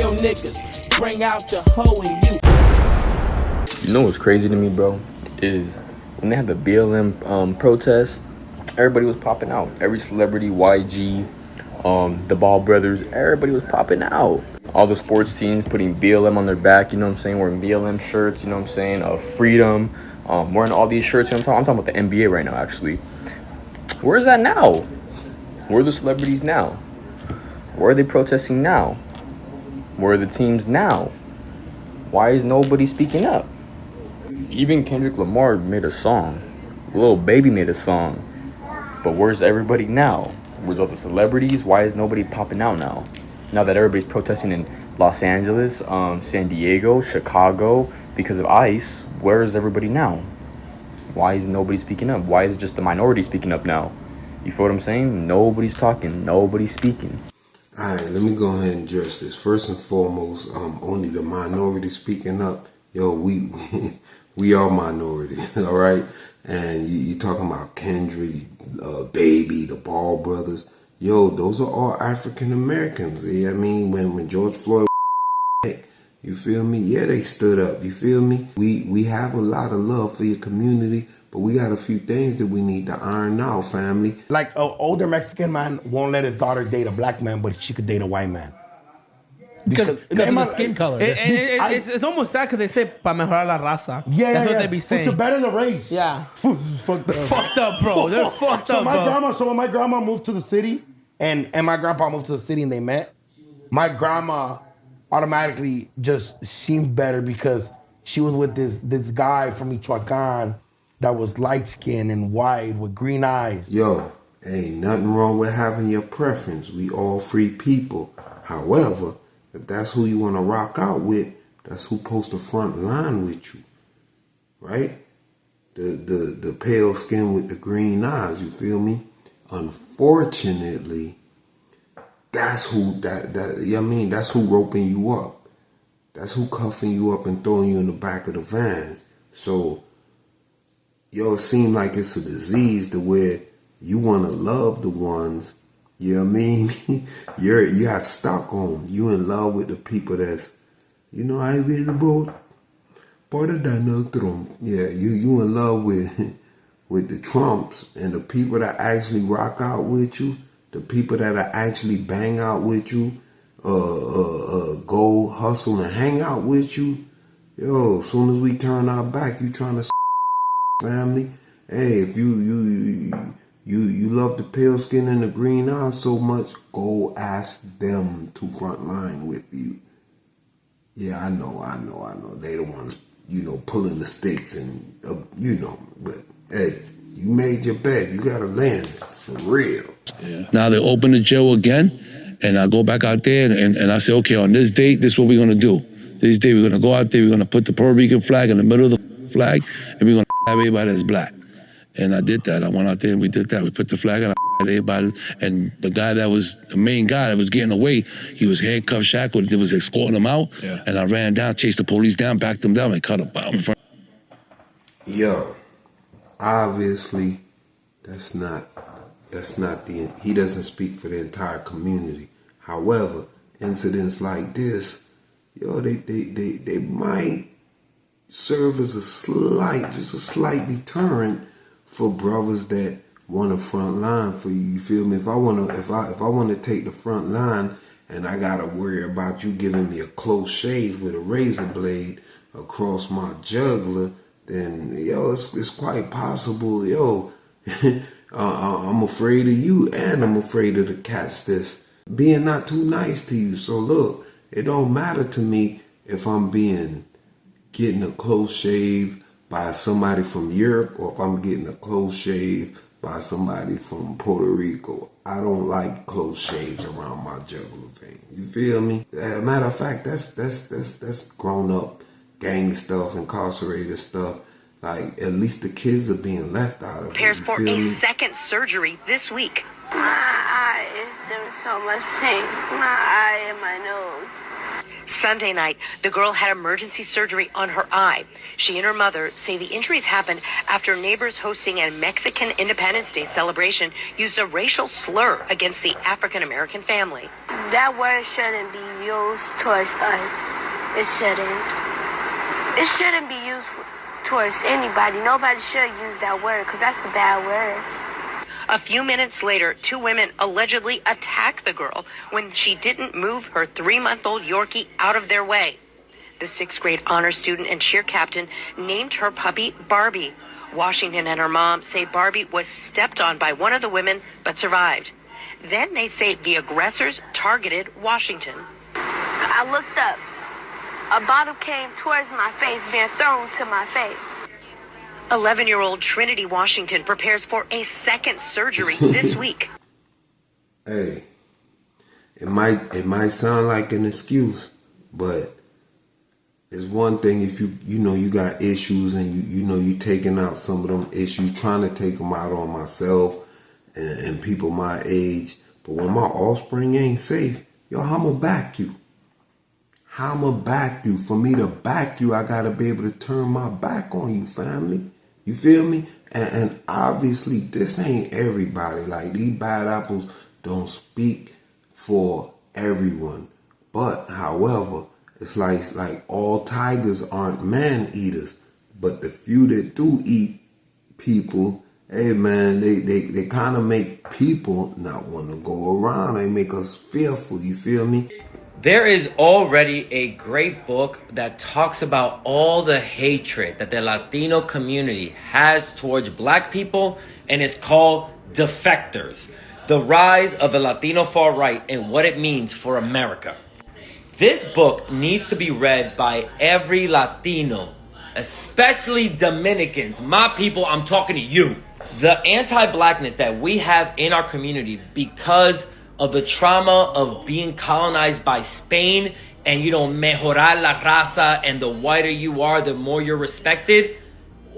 real niggas. Bring out the hoe in you. You know what's crazy to me, bro, is when they had the BLM protest, everybody was popping out. Every celebrity, YG, the Ball brothers, everybody was popping out. All the sports teams putting BLM on their back, you know what I'm saying, wearing BLM shirts, you know what I'm saying, freedom, wearing all these shirts. You know what I'm talking about the NBA right now, actually. Where is that now? Where are the celebrities now? Where are they protesting now? Where are the teams now? Why is nobody speaking up? Even Kendrick Lamar made a song. Lil Baby made a song. But where's everybody now? Where's all the celebrities? Why is nobody popping out now? Now that everybody's protesting in Los Angeles, San Diego, Chicago, because of ICE, where is everybody now? Why is nobody speaking up? Why is just the minority speaking up now? You feel what I'm saying? Nobody's talking. Nobody's speaking. All right, let me go ahead and address this. First and foremost, only the minority speaking up. Yo, we are minorities, all right? And you talking about Kendrick, Baby, the Ball brothers. Yo, those are all African Americans. Yeah, I mean, when George Floyd, you feel me? Yeah, they stood up. You feel me? We have a lot of love for your community, but we got a few things that we need to iron out, family. Like an older Mexican man won't let his daughter date a black man, but she could date a white man. Because of the skin color. It's almost sad because they say para mejorar la raza. Yeah, that's what they be saying. To better the race. Yeah. Fucked up. Fucked up, bro. They're fucked up, bro. So when my grandma moved to the city, and my grandpa moved to the city and they met, my grandma automatically just seemed better because she was with this guy from Michoacan that was light-skinned and white with green eyes. Yo, ain't nothing wrong with having your preference. We all free people. However, if that's who you want to rock out with, that's who posts the front line with you, right? The pale skin with the green eyes, you feel me? Unfortunately, that's who that's who roping you up. That's who cuffing you up and throwing you in the back of the vans. So, yo, it seems like it's a disease to where you want to love the ones. You know what I mean? You have Stockholm. You in love with the people that's, I read about part of Donald Trump. Yeah, you in love with the Trumps and the people that actually rock out with you, the people that are actually bang out with you, go hustle and hang out with you. Yo, as soon as we turn our back, you trying to family. Hey, if you love the pale skin and the green eyes so much, go ask them to front line with you. Yeah, I know. They the ones, pulling the stakes and, but hey, you made your bet. You got to land it, for real. Yeah. Now they open the jail again, and I go back out there and I say, okay, on this date, this is what we're going to do. This day, we're going to go out there, we're going to put the Puerto Rican flag in the middle of the flag, and we're going to have everybody that's black. And I did that. I went out there and we did that. We put the flag on everybody. And the guy the main guy that was getting away, he was handcuffed, shackled. They was escorting him out. Yeah. And I ran down, chased the police down, backed them down, and cut him out in front. Yo, obviously, he doesn't speak for the entire community. However, incidents like this, yo, they might serve as a slight deterrent for brothers that want a front line for you. You feel me? If I want to take the front line and I gotta worry about you giving me a close shave with a razor blade across my jugular, then yo, it's quite possible, yo. I'm afraid of you and I'm afraid of the cats that's being not too nice to you. So look, it don't matter to me if I'm getting a close shave by somebody from Europe or if I'm getting a close shave by somebody from Puerto Rico. I don't like close shaves around my jugular vein. You feel me? Matter of fact, that's grown up gang stuff, incarcerated stuff. Like, at least the kids are being left out of it. Prepares for a second surgery this week. My eye is doing so much pain. My eye and my nose. Sunday night, the girl had emergency surgery on her eye. She and her mother say the injuries happened after neighbors hosting a Mexican Independence Day celebration used a racial slur against the African-American family. That word shouldn't be used towards us. It shouldn't. It shouldn't be used towards anybody. Nobody should use that word because that's a bad word. A few minutes later, 2 women allegedly attacked the girl when she didn't move her 3-month-old Yorkie out of their way. The 6th grade honor student and cheer captain named her puppy Barbie. Washington and her mom say Barbie was stepped on by one of the women but survived. Then they say the aggressors targeted Washington. I looked up. A bottle came towards my face, being thrown to my face. 11-year-old Trinity Washington prepares for a second surgery this week. Hey, it might sound like an excuse, but it's one thing if you got issues and you taking out some of them issues, trying to take them out on myself and people my age. But when my offspring ain't safe, yo, I'ma back you. I'ma back you. For me to back you, I gotta be able to turn my back on you, family. You feel me? And obviously, this ain't everybody. Like, these bad apples don't speak for everyone. But, however, it's like all tigers aren't man eaters. But the few that do eat people, hey man, they kind of make people not want to go around. They make us fearful. You feel me? There is already a great book that talks about all the hatred that the Latino community has towards black people, and it's called Defectors: The Rise of the Latino Far Right and What It Means for America. This book needs to be read by every Latino, especially Dominicans. My people, I'm talking to you. The anti-blackness that we have in our community because of the trauma of being colonized by Spain and, mejorar la raza, and the whiter you are, the more you're respected.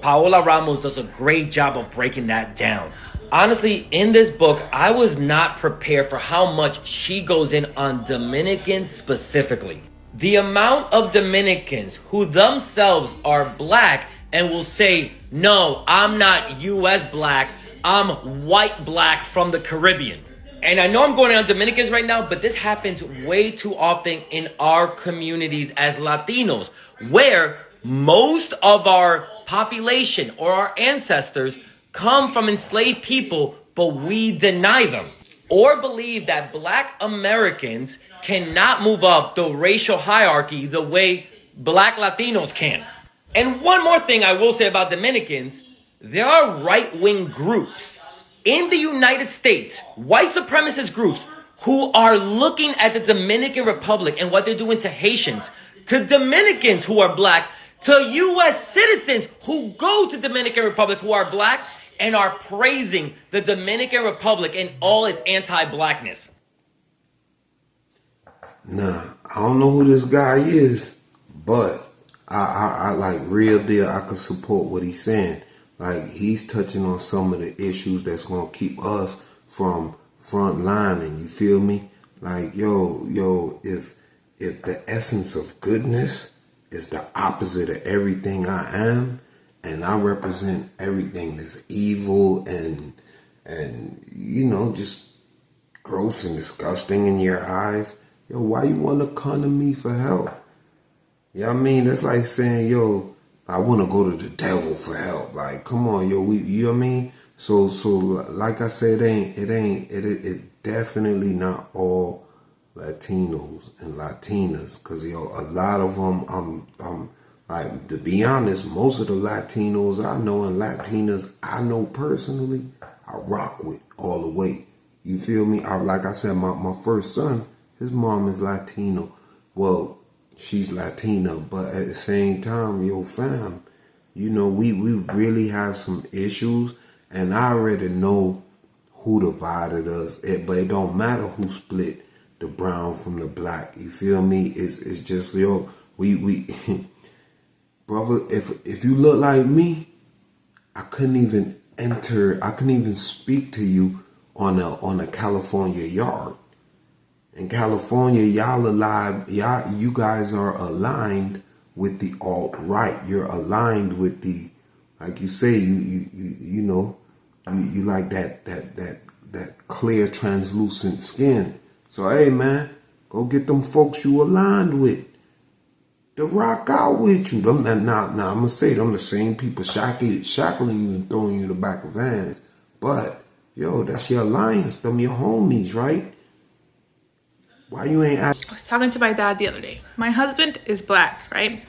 Paola Ramos does a great job of breaking that down. Honestly, in this book, I was not prepared for how much she goes in on Dominicans specifically. The amount of Dominicans who themselves are black and will say, no, I'm not US black, I'm white black from the Caribbean. And I know I'm going on Dominicans right now, but this happens way too often in our communities as Latinos, where most of our population or our ancestors come from enslaved people, but we deny them. Or believe that black Americans cannot move up the racial hierarchy the way black Latinos can. And one more thing I will say about Dominicans, there are right-wing groups in the United States, white supremacist groups, who are looking at the Dominican Republic and what they're doing to Haitians, to Dominicans who are black, to U.S. citizens who go to Dominican Republic who are black, and are praising the Dominican Republic and all its anti-blackness. Nah, I don't know who this guy is, but I like real deal. I can support what he's saying. Like, he's touching on some of the issues that's gonna keep us from frontlining. You feel me? Like, yo, if the essence of goodness is the opposite of everything I am, and I represent everything that's evil and just gross and disgusting in your eyes, yo, why you want to come to me for help? You know what I mean? That's like saying, yo, I want to go to the devil for help. Like, come on, yo, you know what I mean? So like I said, it definitely not all Latinos and Latinas, cause yo, a lot of them, like, to be honest, most of the Latinos I know and Latinas I know personally, I rock with all the way. You feel me? Like I said, my first son, his mom is Latino. Well, she's Latina, but at the same time, yo, fam, we really have some issues, and I already know who divided us. But it don't matter who split the brown from the black. You feel me? It's just, yo, we brother, if you look like me, I couldn't even speak to you on a California yard. In California, you guys are aligned with the alt-right. You're aligned with the, like you say, you like that clear translucent skin. So hey man, Go get them folks you aligned with to rock out with you. Them now I'm gonna say them the same people shackling you and throwing you in the back of vans. But yo, that's your alliance. Them your homies, right? Why you ain't ask? I was talking to my dad the other day. My husband is black, right?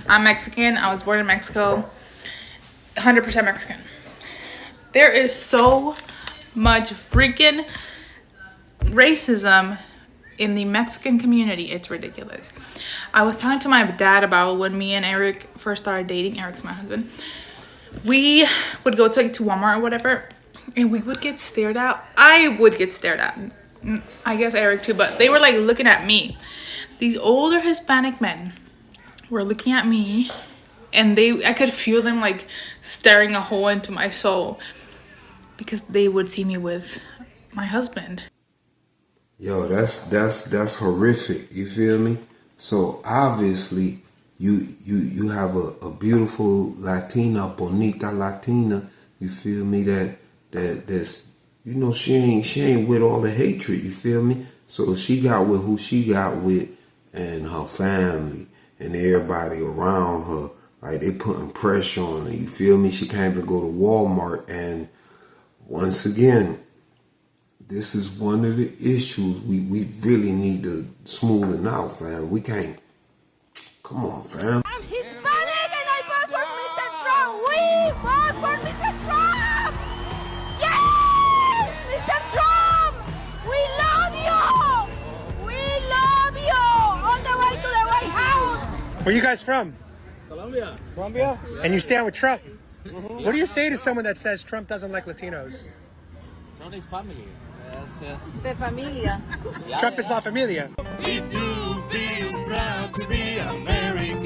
I'm Mexican. I was born in Mexico. 100% Mexican. There is so much freaking racism in the Mexican community. It's ridiculous. I was talking to my dad about when me and Eric first started dating. Eric's my husband. We would go to Walmart or whatever, and we would get stared at. I would get stared at. I guess Eric too, but they were like looking at me. These older Hispanic men were looking at me, and I could feel them like staring a hole into my soul because they would see me with my husband. Yo, that's horrific. You feel me? So obviously you have a beautiful Latina, bonita Latina. You feel me? That's you know, she ain't with all the hatred, you feel me? So she got with who she got with, and her family and everybody around her, like they putting pressure on her, you feel me? She can't even go to Walmart. And once again, this is one of the issues we really need to smoothen out, fam. We can't, come on, fam. I'm Hispanic and I vote for Mr. Trump. We vote for Mr. Trump. Yes, Mr. Trump. We love you. We love you. On the way to the White House. Where are you guys from? Colombia. Colombia? Yeah. And you stand with Trump. What do you say to someone that says Trump doesn't like Latinos? Trump is family. Yes. De familia. Trump is la familia. If you feel proud to be American.